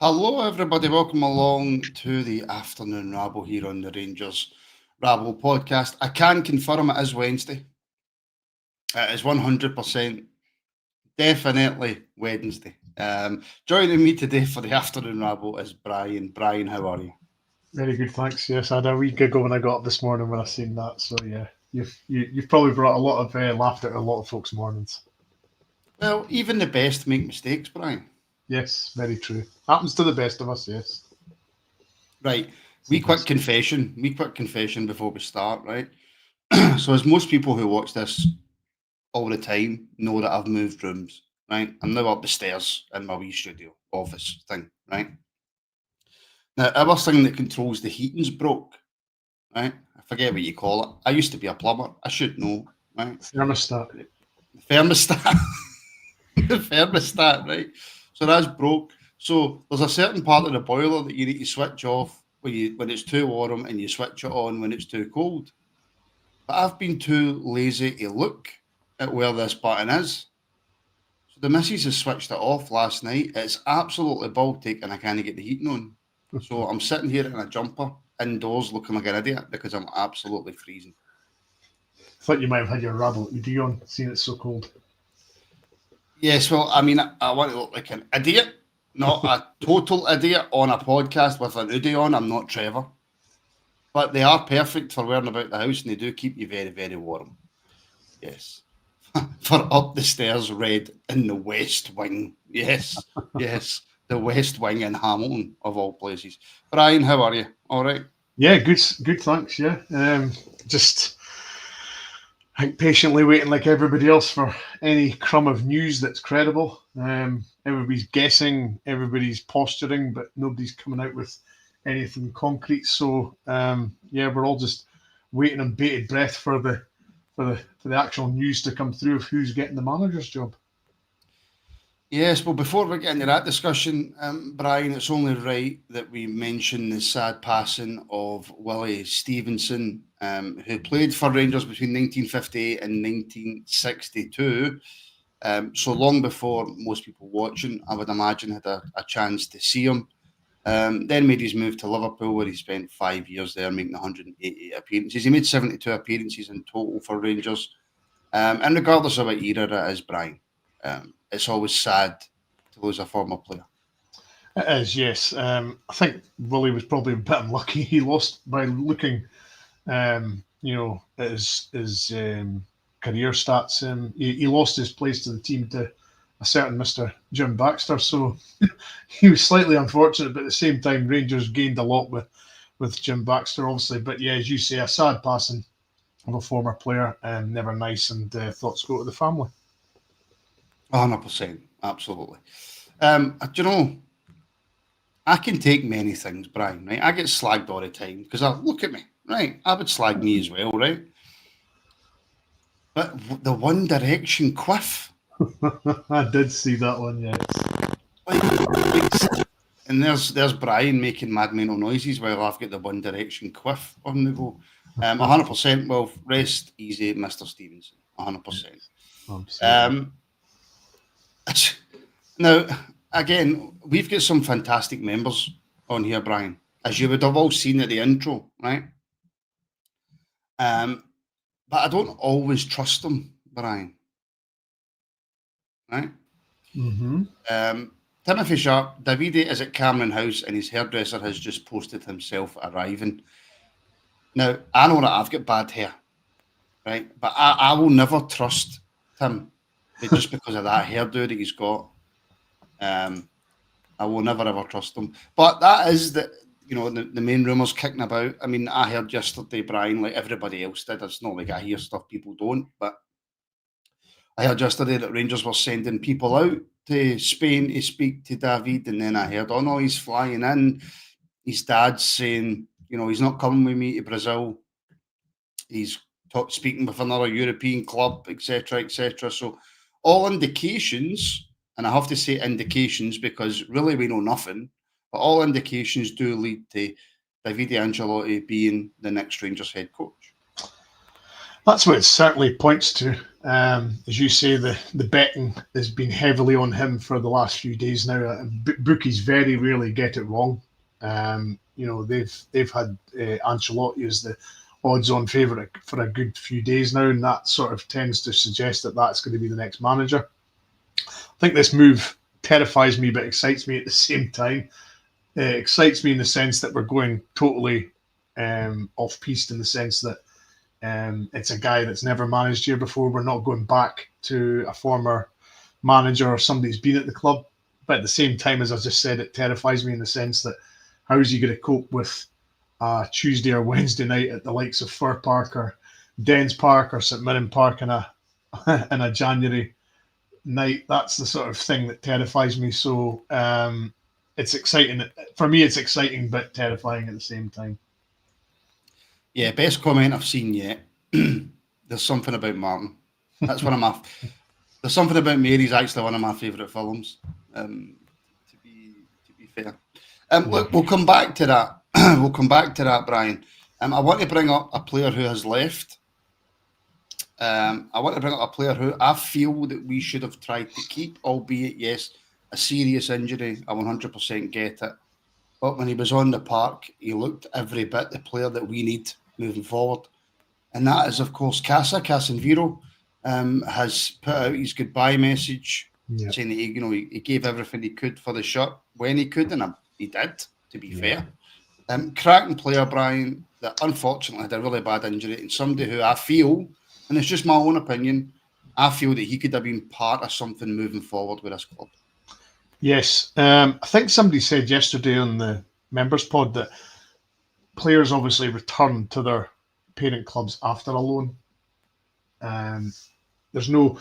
Hello, everybody. Welcome along to the afternoon rabble here on the Rangers Rabble Podcast. I can confirm it is Wednesday. It is 100% definitely Wednesday. Joining me today for the afternoon rabble is Bryan. Bryan, how are you? Very good, thanks. Yes, I had a wee giggle when I got up this morning when I seen that. So yeah, you've probably brought a lot of laughter to a lot of folks' mornings. Well, even the best make mistakes, Bryan. Yes, very true. Happens to the best of us. Yes. Right. We quick confession before we start, right? So as most people who watch this all the time know that I've moved rooms, right? I'm now up the stairs in my wee studio office thing, right? Now, our thing that controls the heating's broke, right? I forget what you call it. I used to be a plumber. I should know, right? Thermostat. The thermostat. The thermostat, right? So that's broke. So there's a certain part of the boiler that you need to switch off when it's too warm and you switch it on when it's too cold. But I've been too lazy to look at where this button is. So the missus has switched it off last night. It's absolutely Baltic and I can't get the heating on. So I'm sitting here in a jumper indoors looking like an idiot because I'm absolutely freezing. I thought you might have had your Rabble ED on, seeing it's so cold. Yes, well, I mean, I want to look like an idiot, not a total idiot on a podcast with an hoodie on. I'm not Trevor. But they are perfect for wearing about the house and they do keep you very, very warm. Yes. For up the stairs red in the West Wing. Yes, yes. The West Wing in Hamilton, of all places. Bryan, how are you? All right? Yeah, good, thanks. Yeah, just I think patiently waiting like everybody else for any crumb of news that's credible. Everybody's guessing, everybody's posturing, but nobody's coming out with anything concrete. So yeah, we're all just waiting on bated breath for the actual news to come through of who's getting the manager's job. Yes, well, before we get into that discussion, Bryan, it's only right that we mention the sad passing of Willie Stevenson, who played for Rangers between 1958 and 1962. So long before most people watching, I would imagine, had a chance to see him. Then made his move to Liverpool, where he spent 5 years there, making 188 appearances. He made 72 appearances in total for Rangers. And regardless of what era it is, Bryan, it's always sad to lose a former player. It is, yes. I think Willie was probably a bit unlucky. He lost by looking, at his career stats. He lost his place to the team to a certain Mr. Jim Baxter. So he was slightly unfortunate, but at the same time, Rangers gained a lot with Jim Baxter, obviously. But yeah, as you say, a sad passing of a former player, never nice, and thoughts go to the family. 100%, absolutely. Do you know, I can take many things, Bryan, right? I get slagged all the time because look at me, right? I would slag me as well, right? But the One Direction quiff. I did see that one, yes. And there's Bryan making mad mental noises while I've got the One Direction quiff on the go. 100%. Well, rest easy, Mr. Stevenson. 100%. Now, again, we've got some fantastic members on here, Bryan, as you would have all seen at the intro, right? But I don't always trust them, Bryan. Right? Mm-hmm. Timothy Sharp, Davide is at Cameron House and his hairdresser has just posted himself arriving. Now, I know that I've got bad hair, right? But I will never trust Tim just because of that hairdo that he's got. I will never ever trust him. But that is the main rumours kicking about. I mean, I heard yesterday, Bryan, like everybody else did. It's not like I hear stuff people don't, but I heard yesterday that Rangers were sending people out to Spain to speak to David, and then I heard, oh no, he's flying in. His dad's saying, he's not coming with me to Brazil. He's speaking with another European club, etc., etc. So all indications, and I have to say indications because really we know nothing, but all indications do lead to Davide Ancelotti being the next Rangers head coach. That's what it certainly points to. As you say, the betting has been heavily on him for the last few days now. Bookies very rarely get it wrong. They've had Ancelotti as the odds-on favourite for a good few days now, and that sort of tends to suggest that that's going to be the next manager. I think this move terrifies me, but excites me at the same time. It excites me in the sense that we're going totally off-piste, in the sense that it's a guy that's never managed here before. We're not going back to a former manager or somebody who's been at the club. But at the same time, as I just said, it terrifies me in the sense that how is he going to cope with Tuesday or Wednesday night at the likes of Fir Park or Dens Park or St Mirren Park in a January night? That's the sort of thing that terrifies me. So it's exciting. For me, it's exciting but terrifying at the same time. Yeah, best comment I've seen yet. There's something about Martin. That's one of my. There's something about Mary's actually one of my favourite films. To be fair, look, we'll come back to that. We'll come back to that, Brian. I want to bring up a player who has left. I want to bring up a player who I feel that we should have tried to keep, albeit yes, a serious injury. I 100% get it. But when he was on the park, he looked every bit the player that we need moving forward. And that is, of course, Cassa. Casemiro has put out his goodbye message, saying that he gave everything he could for the shot when he could, and he did, to be fair. Cracking player, Brian, that unfortunately had a really bad injury, and somebody who I feel, and it's just my own opinion, I feel that he could have been part of something moving forward with this club. Yes. I think somebody said yesterday on the members pod that players obviously return to their parent clubs after a loan. There's no,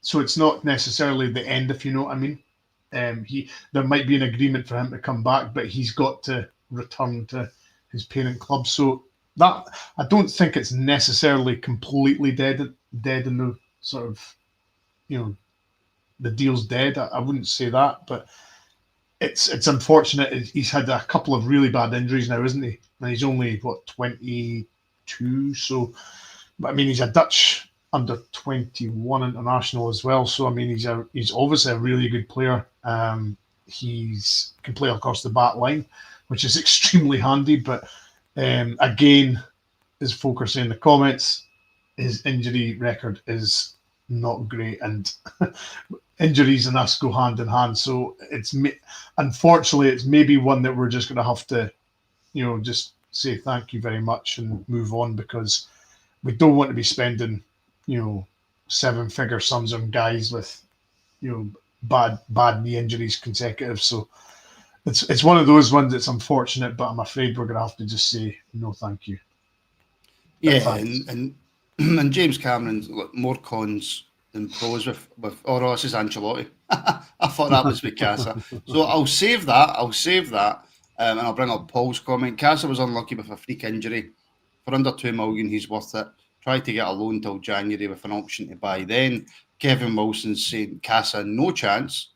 so it's not necessarily the end, if you know what I mean. There might be an agreement for him to come back, but he's got to return to his parent club. So that, I don't think it's necessarily completely dead in the sort of, the deal's dead. I wouldn't say that, but it's unfortunate. He's had a couple of really bad injuries now, isn't he? And he's only 22. So, but I mean, he's a Dutch under 21 international as well. So I mean, he's obviously a really good player. He's can play across the back line, which is extremely handy. But again, as folk are saying in the comments, his injury record is not great, and injuries and us go hand in hand. So unfortunately, it's maybe one that we're just going to have to, just say thank you very much and move on, because we don't want to be spending, 7-figure sums on guys with, bad knee injuries consecutive. So it's one of those ones that's unfortunate, but I'm afraid we're going to have to just say no, thank you. Yeah, and James Cameron's more cons than pros with this is Ancelotti. I thought that was with Cassa. So I'll save that. And I'll bring up Paul's comment. Cassa was unlucky with a freak injury. For under 2 million, he's worth it. Tried to get a loan till January with an option to buy then. Kevin Wilson's saying Cassa, no chance.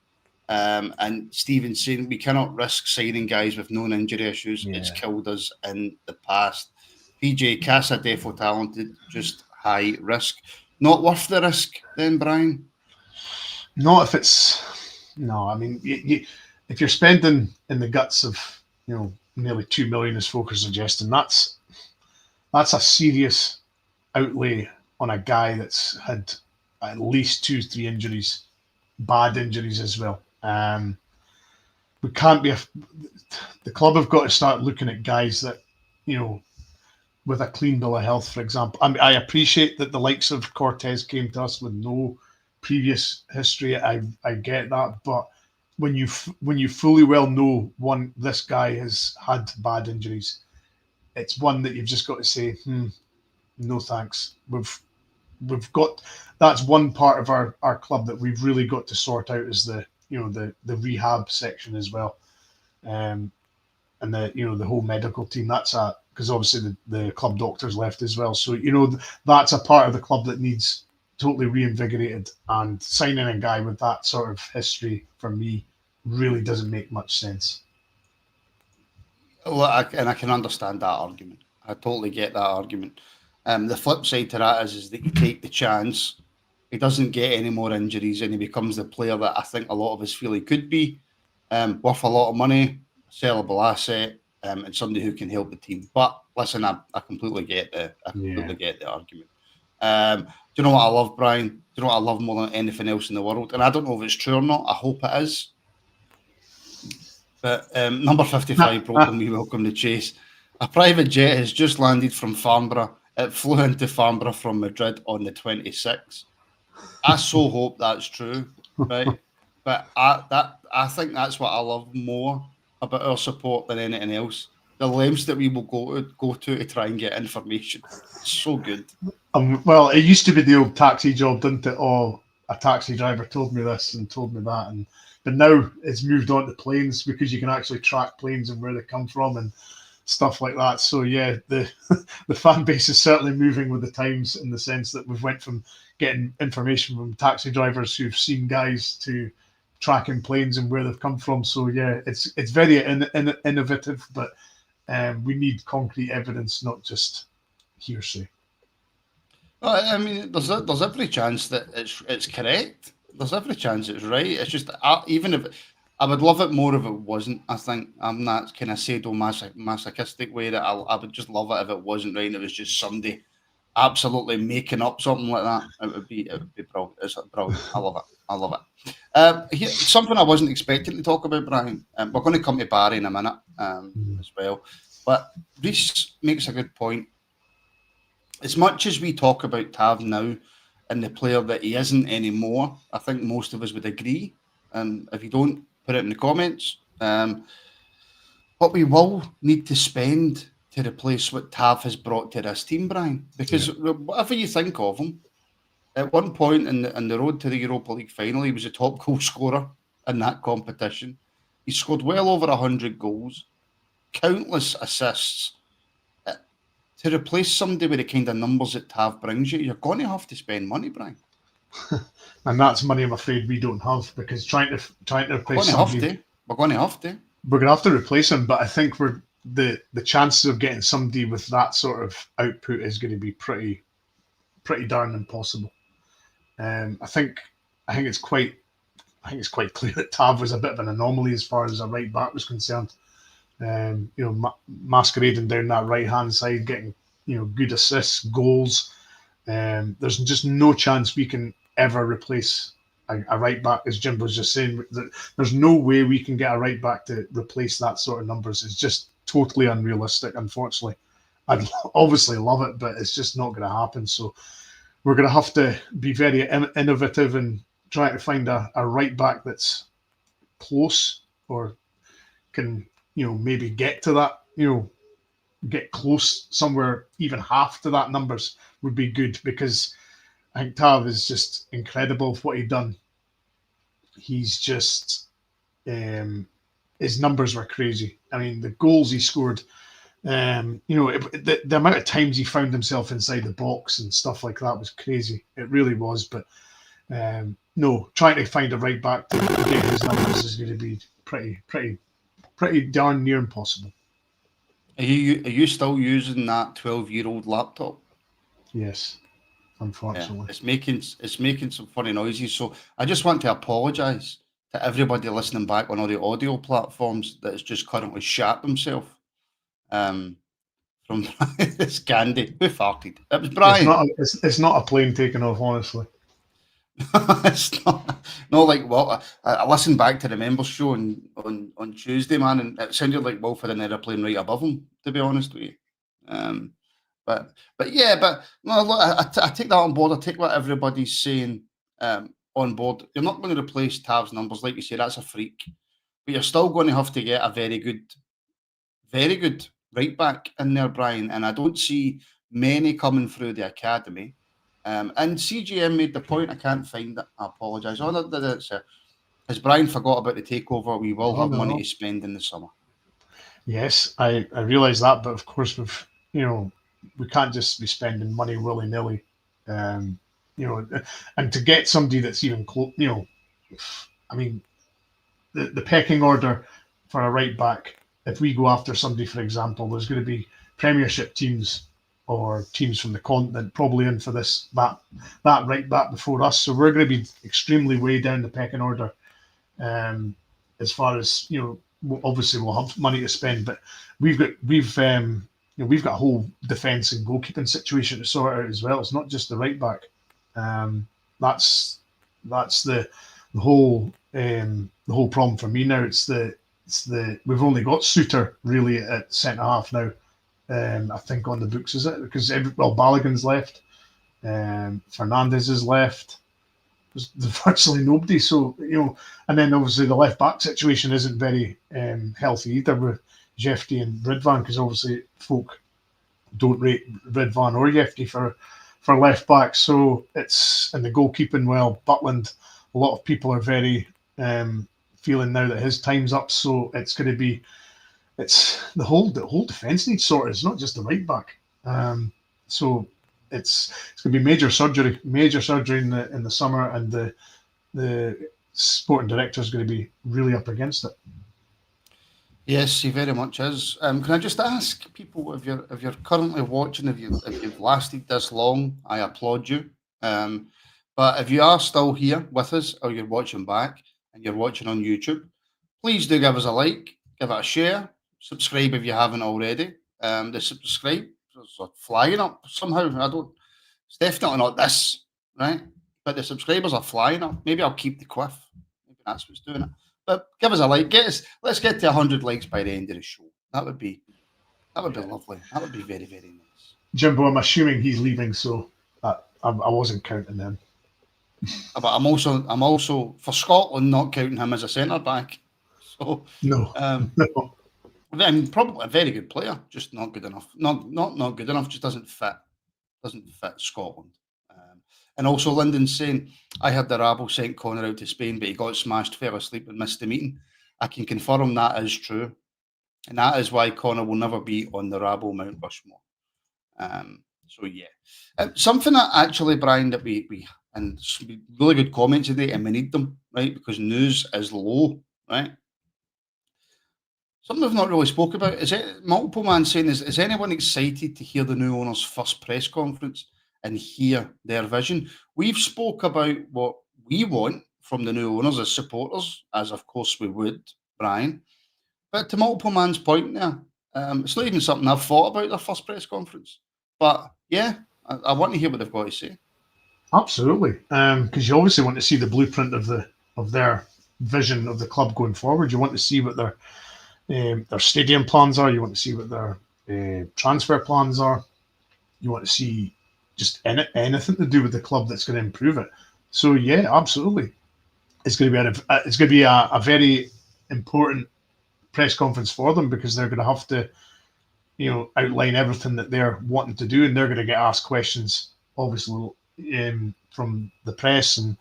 And Stevenson saying we cannot risk signing guys with known injury issues. Yeah. It's killed us in the past. PJ, Cassa, defo talented, just high risk. Not worth the risk then, Brian? Not if it's... No, I mean, if you're spending in the guts of, nearly 2 million, as folk are suggesting, that's a serious outlay on a guy that's had at least 2-3 injuries, bad injuries as well. We can't be... The club have got to start looking at guys that, with a clean bill of health, for example. I appreciate that the likes of Cortez came to us with no previous history. I get that, but when you fully well know this guy has had bad injuries, it's one that you've just got to say, no thanks. We've got, that's one part of our club that we've really got to sort out, is the rehab section as well, and the whole medical team. Because obviously the club doctor's left as well. So, that's a part of the club that needs totally reinvigorated, and signing a guy with that sort of history, for me, really doesn't make much sense. Well, I can understand that argument. I totally get that argument. The flip side to that is that you take the chance. He doesn't get any more injuries, and he becomes the player that I think a lot of us feel he could be, worth a lot of money, sellable asset, and somebody who can help the team. But listen, I completely get the argument. Do you know what I love, Brian? Do you know what I love more than anything else in the world? And I don't know if it's true or not. I hope it is. But number 55 broke and we welcome the chase. A private jet has just landed from Farnborough. It flew into Farnborough from Madrid on the 26th. I so hope that's true, right? But I think that's what I love more about our support than anything else. The lengths that we will go to try and get information. It's so good. Well, it used to be the old taxi job, didn't it? Oh, a taxi driver told me this and told me that, but now it's moved on to planes because you can actually track planes and where they come from and stuff like that. So yeah, the fan base is certainly moving with the times in the sense that we've went from getting information from taxi drivers who've seen guys to tracking planes and where they've come from. So yeah, it's very innovative, but we need concrete evidence, not just hearsay. Well, I mean, there's every chance that it's correct. There's every chance it's right. It's just even if I would love it more if it wasn't. I think I'm that kind of sadomasochistic way that I would just love it if it wasn't right and it was just somebody absolutely making up something like that. It would be brilliant. It's brilliant. I love it. Something I wasn't expecting to talk about, Brian. We're going to come to Barry in a minute as well. But Reece makes a good point. As much as we talk about Tav now and the player that he isn't anymore, I think most of us would agree. If you don't, put it in the comments. But we will need to spend to replace what Tav has brought to this team, Brian. Because whatever you think of him, at one point in the road to the Europa League final, he was a top goal scorer in that competition. He scored well over 100 goals, countless assists. To replace somebody with the kind of numbers that Tav brings you, you're going to have to spend money, Brian. And that's money I'm afraid we don't have, because trying to replace somebody, we're going to have to. We're going to have to replace him, but I think the chances of getting somebody with that sort of output is going to be pretty darn impossible. I think it's quite clear that Tav was a bit of an anomaly as far as a right back was concerned. Masquerading down that right hand side, getting good assists, goals. There's just no chance we can ever replace a right back, as Jim was just saying. There's no way we can get a right back to replace that sort of numbers. It's just totally unrealistic, unfortunately. I'd obviously love it, but it's just not going to happen. So we're going to have to be very innovative and try to find a right back that's close or can maybe get to that, get close somewhere, even half to that numbers would be good, because I think Tav is just incredible with what he'd done. He's just, his numbers were crazy. I mean, the goals he scored, the amount of times he found himself inside the box and stuff like that was crazy. It really was. But no, trying to find a right back to get his numbers is going to be pretty darn near impossible. Are you still using that 12-year-old laptop? Yes, unfortunately. Yeah, it's making some funny noises. So I just want to apologise to everybody listening back on all the audio platforms that has just currently shat themselves. From this candy. Who farted? It was Brian. It's not a plane taking off, honestly. It's not like what I listened back to the members show on Tuesday, man, and it sounded like Wolf had an aeroplane right above him, to be honest with you. But no, look, I take that on board. I take what everybody's saying on board. You're not going to replace Tav's numbers, like you say. That's a freak, but you're still going to have to get a very good right back in there, Brian. And I don't see many coming through the academy. And CGM made the point. I can't find it. I apologise. Oh, no, has Brian forgot about the takeover? We will have money to spend in the summer. Yes, I realise that, but of course we can't just be spending money willy nilly. And to get somebody that's even close, I mean, the pecking order for a right back. If we go after somebody, for example, there's going to be Premiership teams or teams from the continent probably in for that right back before us. So we're going to be extremely way down the pecking order. As far as obviously we'll have money to spend, but we've got a whole defence and goalkeeping situation to sort out as well. It's not just the right back. That's the whole problem for me now. It's the we've only got Suter really at centre half now. I think on the books, is it? Because Balogun's left, Fernandez is left. There's virtually nobody. So and then obviously the left back situation isn't very healthy either with Jefty and Ridvan, because obviously folk don't rate Ridvan or Jefty for left back. So it's in the goalkeeping. Well, Butland, a lot of people are very feeling now that his time's up. So it's going to be. It's the whole defence needs sorted. It's not just the right back. So it's going to be major surgery in the summer, and the sporting director is going to be really up against it. Yes, he very much is. Can I just ask people, if you're currently watching, if you've lasted this long, I applaud you. But if you are still here with us, or you're watching back and you're watching on YouTube, please do give us a like, give it a share. Subscribe if you haven't already. The subscribe are flying up somehow. It's definitely not this, right? But the subscribers are flying up. Maybe I'll keep the quiff. Maybe that's what's doing it. But give us a like. Let's get to 100 likes by the end of the show. That would be lovely. That would be very, very nice. Jimbo, I'm assuming he's leaving, so I wasn't counting him. But I'm also for Scotland not counting him as a centre back. So no. I mean, probably a very good player, just not good enough. Not good enough. Just doesn't fit Scotland. And also, Lyndon's saying, I heard the Rabble sent Connor out to Spain, but he got smashed, fell asleep, and missed the meeting. I can confirm that is true, and that is why Connor will never be on the Rabble Mount Rushmore. So yeah, something that actually, Bryan, that we and some really good comments today, and we need them, right? Because news is low, right? Something we've not really spoke about is it. Multiple man saying, is anyone excited to hear the new owner's first press conference and hear their vision? We've spoke about what we want from the new owners as supporters, as of course we would, Bryan. But to multiple man's point there, it's not even something I've thought about their first press conference. But yeah, I want to hear what they've got to say. Absolutely, because you obviously want to see the blueprint of their vision of the club going forward. You want to see what their stadium plans are. You want to see what their transfer plans are. You want to see just anything to do with the club that's going to improve it. So yeah, absolutely, it's going to be a very important press conference for them, because they're going to have to, outline everything that they're wanting to do, and they're going to get asked questions, obviously, from the press and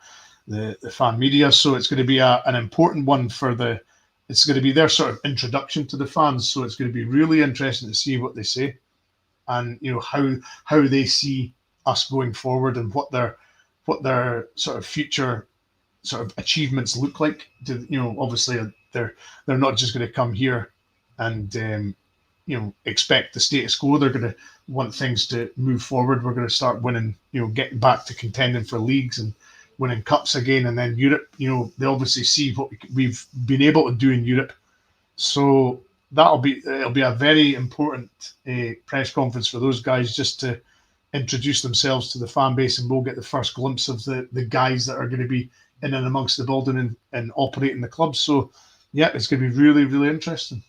the fan media. So it's going to be an important one it's going to be their sort of introduction to the fans. So it's going to be really interesting to see what they say, and how they see us going forward, and what their sort of future sort of achievements look like. Obviously they're not just going to come here and expect the status quo. They're going to want things to move forward. We're going to start winning, getting back to contending for leagues and winning cups again. And then Europe, they obviously see what we've been able to do in Europe. So it'll be a very important press conference for those guys, just to introduce themselves to the fan base, and we'll get the first glimpse of the guys that are going to be in and amongst the building and operating the club. So yeah, it's going to be really, really interesting.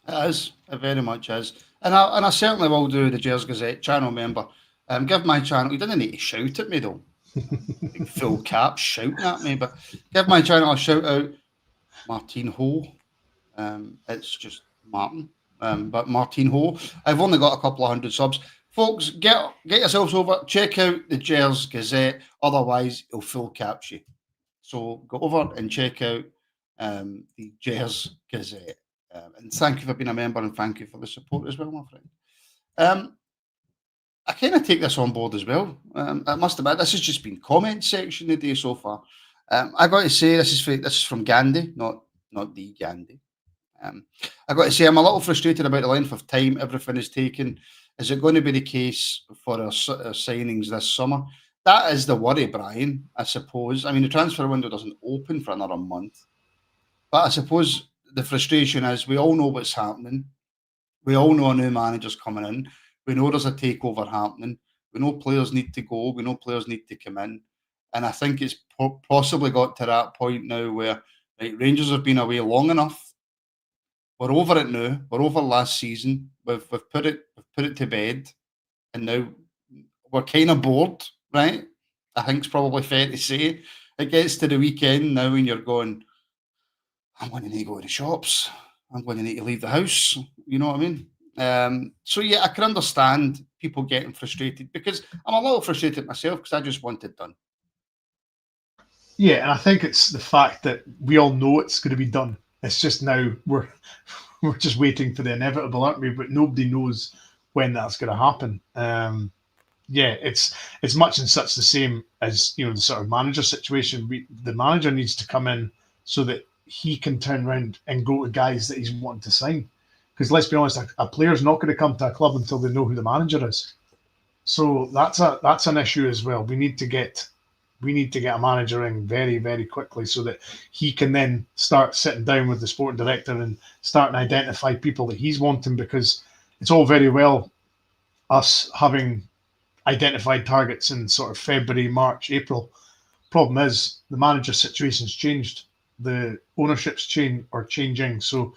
It is. It very much is. And I certainly will do the Gers Gazette channel member. Give my channel. You didn't need to shout at me though. Big full cap shouting at me, but give my channel a shout out. Martin Ho. It's just Martin. But Martin Ho. I've only got a couple of hundred subs. Folks, get yourselves over. Check out the Gers Gazette. Otherwise, he'll full cap you. So go over and check out the Gers Gazette. And thank you for being a member, and thank you for the support as well, my friend. I kind of take this on board as well. I must admit, this has just been comment section today so far. I got to say, this is from Gandhi, not the Gandhi. I got to say, I'm a little frustrated about the length of time everything is taking. Is it going to be the case for our signings this summer? That is the worry, Brian, I suppose. I mean, the transfer window doesn't open for another month. But I suppose the frustration is we all know what's happening. We all know a new manager's coming in. We know there's a takeover happening. We know players need to go. We know players need to come in. And I think it's possibly got to that point now where Rangers have been away long enough. We're over it now. We're over last season. We've put it to bed, and now we're kind of bored, right? I think it's probably fair to say. It gets to the weekend now, and you're going, I'm going to need to go to the shops. I'm going to need to leave the house. You know what I mean? So yeah, I can understand people getting frustrated because I'm a little frustrated myself because I just want it done. Yeah, and I think it's the fact that we all know it's going to be done. It's just now we're just waiting for the inevitable, aren't we? But nobody knows when that's going to happen. Yeah, it's much and such the same as the sort of manager situation. The manager needs to come in so that he can turn around and go to guys that he's wanting to sign. Because let's be honest, a player's not going to come to a club until they know who the manager is. So that's an issue as well. We need to get a manager in very, very quickly so that he can then start sitting down with the sporting director and start to identify people that he's wanting, because it's all very well us having identified targets in sort of February, March, April. Problem is the manager situation's changed. The ownership's changing. So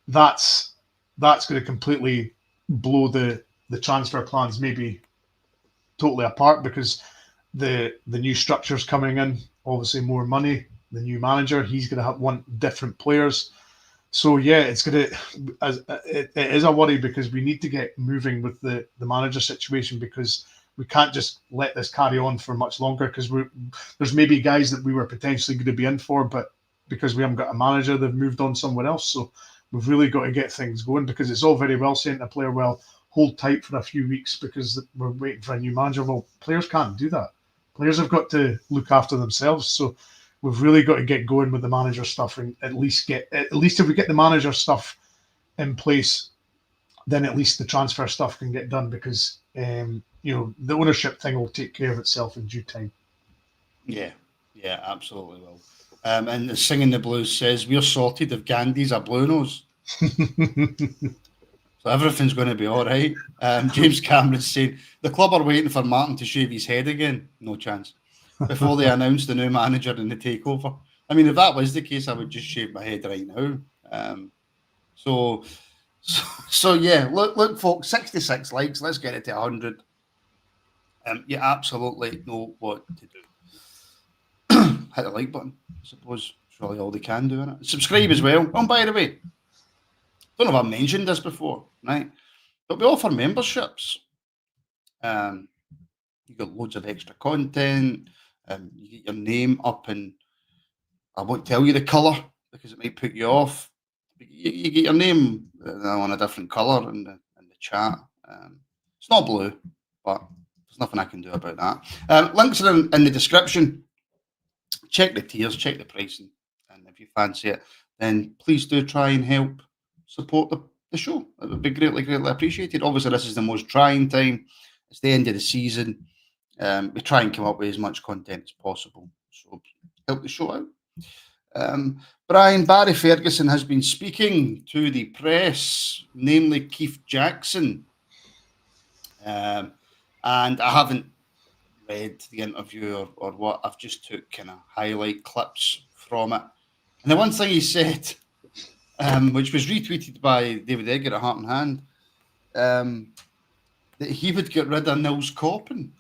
that's going to completely blow the transfer plans maybe totally apart, because the new structure's coming in, obviously more money, the new manager, he's going to want different players. So yeah, it is a worry because we need to get moving with the manager situation, because we can't just let this carry on for much longer, because there's maybe guys that we were potentially going to be in for, but because we haven't got a manager, they've moved on somewhere else. So we've really got to get things going, because it's all very well saying to a player, well, hold tight for a few weeks because we're waiting for a new manager. Well, players can't do that. Players have got to look after themselves. So we've really got to get going with the manager stuff, and at least if we get the manager stuff in place, then at least the transfer stuff can get done, because the ownership thing will take care of itself in due time. Yeah, absolutely will. And the Singing the Blues says, we're sorted if Gandhi's a blue nose. So everything's going to be all right. James Cameron's saying, the club are waiting for Martin to shave his head again. No chance. Before they announce the new manager and the takeover. I mean, if that was the case, I would just shave my head right now. So yeah, look, folks, 66 likes. Let's get it to 100. You absolutely know what to do. Hit the like button, I suppose. It's really all they can do, isn't it? Subscribe as well. Oh, by the way, don't know if I mentioned this before, right? But we offer memberships. You got loads of extra content. You get your name up, and I won't tell you the colour because it might put you off. You get your name on a different colour in the chat. It's not blue, but there's nothing I can do about that. Links are in the description. Check the tiers, check the pricing, and if you fancy it, then please do try and help support the show. It would be greatly appreciated. Obviously, this is the most trying time. It's the end of the season. We try and come up with as much content as possible. So help the show out. Bryan, Barry Ferguson has been speaking to the press, namely Keith Jackson. And I haven't read the interview or what. I've just took kind of highlight clips from it. And the one thing he said, which was retweeted by David Edgar at Heart and Hand, that he would get rid of Nils Coppin,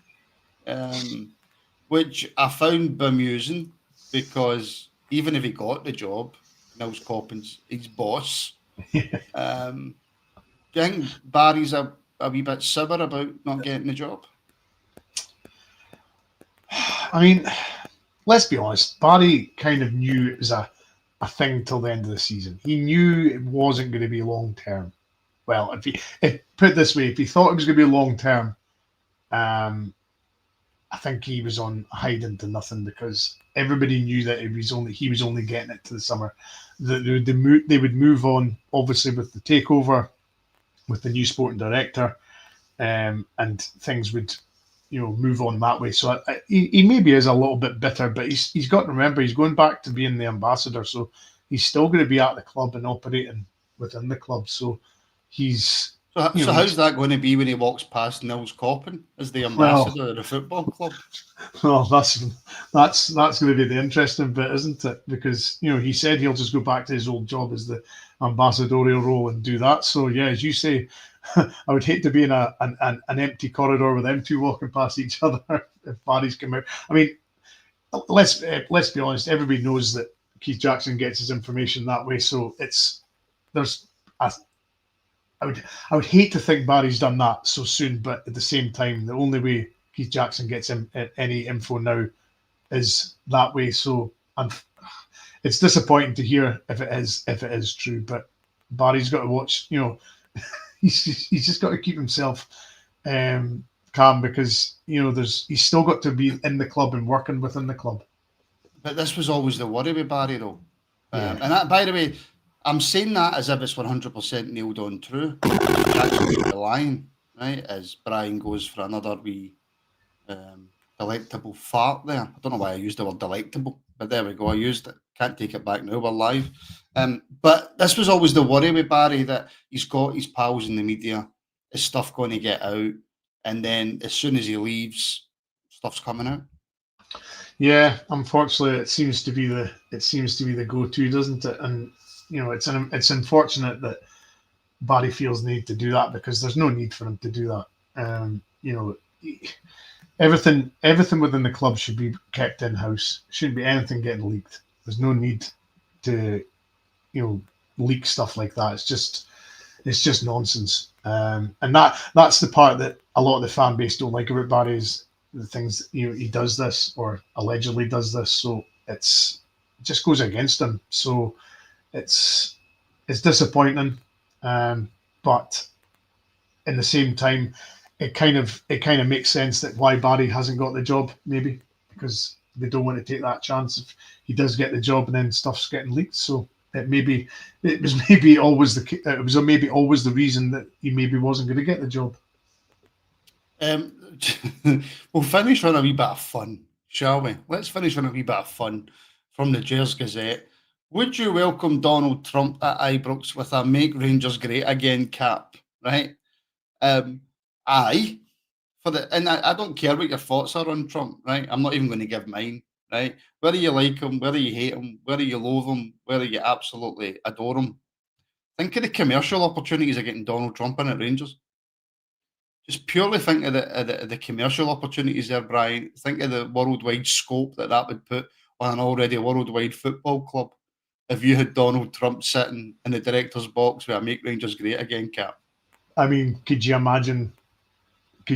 which I found bemusing, because even if he got the job, Nils Coppin's his boss. Do you think Barry's a wee bit sour about not getting the job? I mean, let's be honest. Barry kind of knew it was a thing till the end of the season. He knew it wasn't going to be long term. Well, if put it this way, if he thought it was going to be long term, I think he was on hiding to nothing, because everybody knew that he was only getting it to the summer. They would move on, obviously, with the takeover, with the new sporting director. and things would, move on that way. So he maybe is a little bit bitter, but he's got to remember he's going back to being the ambassador, so he's still going to be at the club and operating within the club. So he's. So how's that going to be when he walks past Nils Coppin as the ambassador of the football club? Well, that's going to be the interesting bit, isn't it? Because he said he'll just go back to his old job as the ambassadorial role and do that. So yeah, as you say, I would hate to be in an empty corridor with them two walking past each other if Barry's come out. I mean, let's be honest. Everybody knows that Keith Jackson gets his information that way. So I would hate to think Barry's done that so soon, but at the same time, the only way Keith Jackson gets any info now is that way. So it's disappointing to hear if it is true, but Barry's got to watch. He's just got to keep himself calm, because he's still got to be in the club and working within the club. But this was always the worry with Barry, though. Yeah. And that, by the way, I'm saying that as if it's 100% nailed on true. Actually, the line, right, as Bryan goes for another wee delectable fart there. I don't know why I used the word delectable, but there we go. I used it. Can't take it back now. We're live. But this was always the worry with Barry, that he's got his pals in the media. Is stuff going to get out? And then as soon as he leaves, stuff's coming out. Yeah, unfortunately, it seems to be the go-to, doesn't it? And it's unfortunate that Barry feels the need to do that, because there's no need for him to do that. Everything within the club should be kept in-house. Shouldn't be anything getting leaked. There's no need to, leak stuff like that. It's just nonsense. And that's the part that a lot of the fan base don't like about Barry, is the things he does this, or allegedly does this. So it just goes against him. So it's disappointing, but in the same time, it kind of makes sense that why Barry hasn't got the job, maybe because they don't want to take that chance if he does get the job and then stuff's getting leaked. So it was maybe always the reason that he maybe wasn't going to get the job. We'll finish on a wee bit of fun, shall we? Let's finish on a wee bit of fun from the Gers Gazette. Would you welcome Donald Trump at Ibrox with a "Make Rangers Great Again" cap? Right? Aye. And I don't care what your thoughts are on Trump, right? I'm not even going to give mine, right? Whether you like him, whether you hate him, whether you loathe him, whether you absolutely adore him, think of the commercial opportunities of getting Donald Trump in at Rangers. Just purely think of the commercial opportunities there, Bryan. Think of the worldwide scope that would put on an already worldwide football club if you had Donald Trump sitting in the director's box with a "Make Rangers Great Again" cap. I mean, could you imagine? The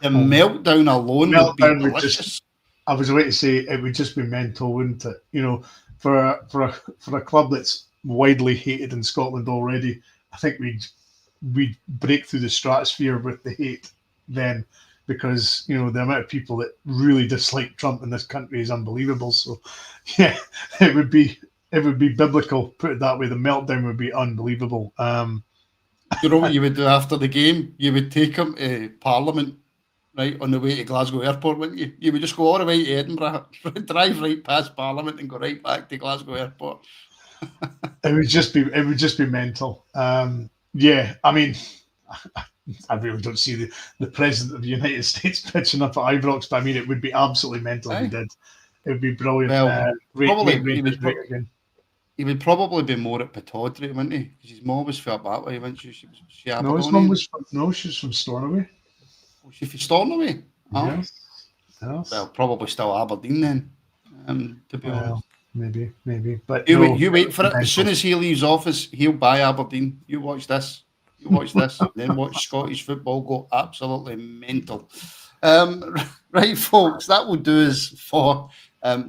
meltdown alone would be delicious. I was about to say it would just be mental, wouldn't it? For a club that's widely hated in Scotland already, I think we'd break through the stratosphere with the hate then, because the amount of people that really dislike Trump in this country is unbelievable. So yeah, it would be biblical, put it that way. The meltdown would be unbelievable. You know what you would do after the game? You would take him to Parliament, right, on the way to Glasgow Airport, wouldn't you? You would just go all the way to Edinburgh, drive right past Parliament and go right back to Glasgow Airport. It would just be mental. Yeah, I mean, I really don't see the President of the United States pitching up at Ibrox, but I mean, it would be absolutely mental if he did. It would be brilliant. Well, he would probably be more at Pataudry, wouldn't he? Because his mom was felt that way, wasn't she? She his mum was she's from Stornoway. Was she from Stornoway? Oh. Yes. Well, probably still Aberdeen then, to be honest. Maybe. But you wait for it. As soon as he leaves office, he'll buy Aberdeen. You watch this. Then watch Scottish football go absolutely mental. Right, folks, that will do us for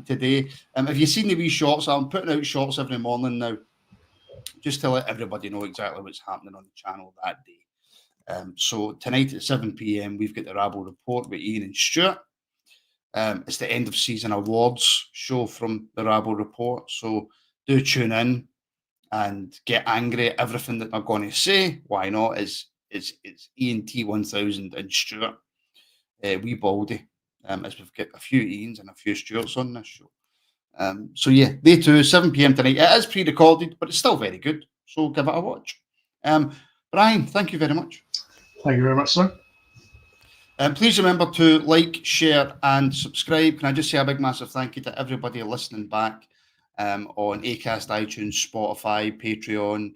today. Have you seen the wee shorts? I'm putting out shorts every morning now, just to let everybody know exactly what's happening on the channel that day. So tonight at 7 p.m, we've got the Rabble Report with Ian and Stuart. It's the end of season awards show from the Rabble Report. So do tune in and get angry at everything that they're going to say. Why not? As it's ENT 1000 and Stuart, wee Baldy, as we've got a few Ians and a few Stuarts on this show. So yeah, they too, 7 p.m. tonight. It is pre-recorded, but it's still very good. So give it a watch. Bryan, thank you very much. Thank you very much, sir. Please remember to like, share, and subscribe. Can I just say a big, massive thank you to everybody listening back on Acast, iTunes, Spotify, Patreon,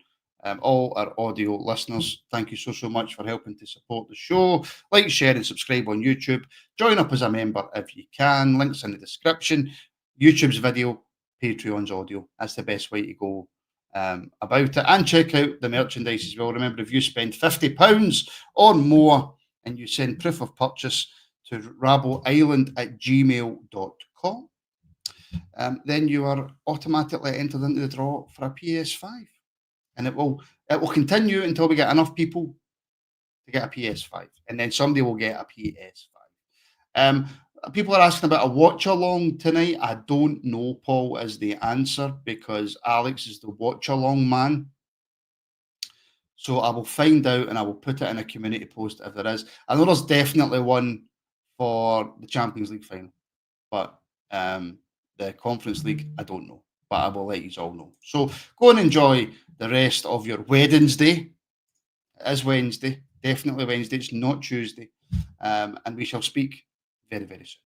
all our audio listeners. Thank you so much for helping to support the show. Like, share, and subscribe on YouTube. Join up as a member if you can. Links in the description. YouTube's video, Patreon's audio. That's the best way to go about it. And check out the merchandise as well. Remember, if you spend £50 or more and you send proof of purchase to rabbleisland@gmail.com, then you are automatically entered into the draw for a PS5. And it will continue until we get enough people to get a PS5. And then somebody will get a PS5. People are asking about a watch along tonight. I don't know, Paul, is the answer, because Alex is the watch along man. So I will find out and I will put it in a community post if there is. I know there's definitely one for the Champions League final, but the Conference League, I don't know. But I will let you all know. So go and enjoy the rest of your Wednesday. It is Wednesday, definitely Wednesday. It's not Tuesday. And we shall speak very, very soon.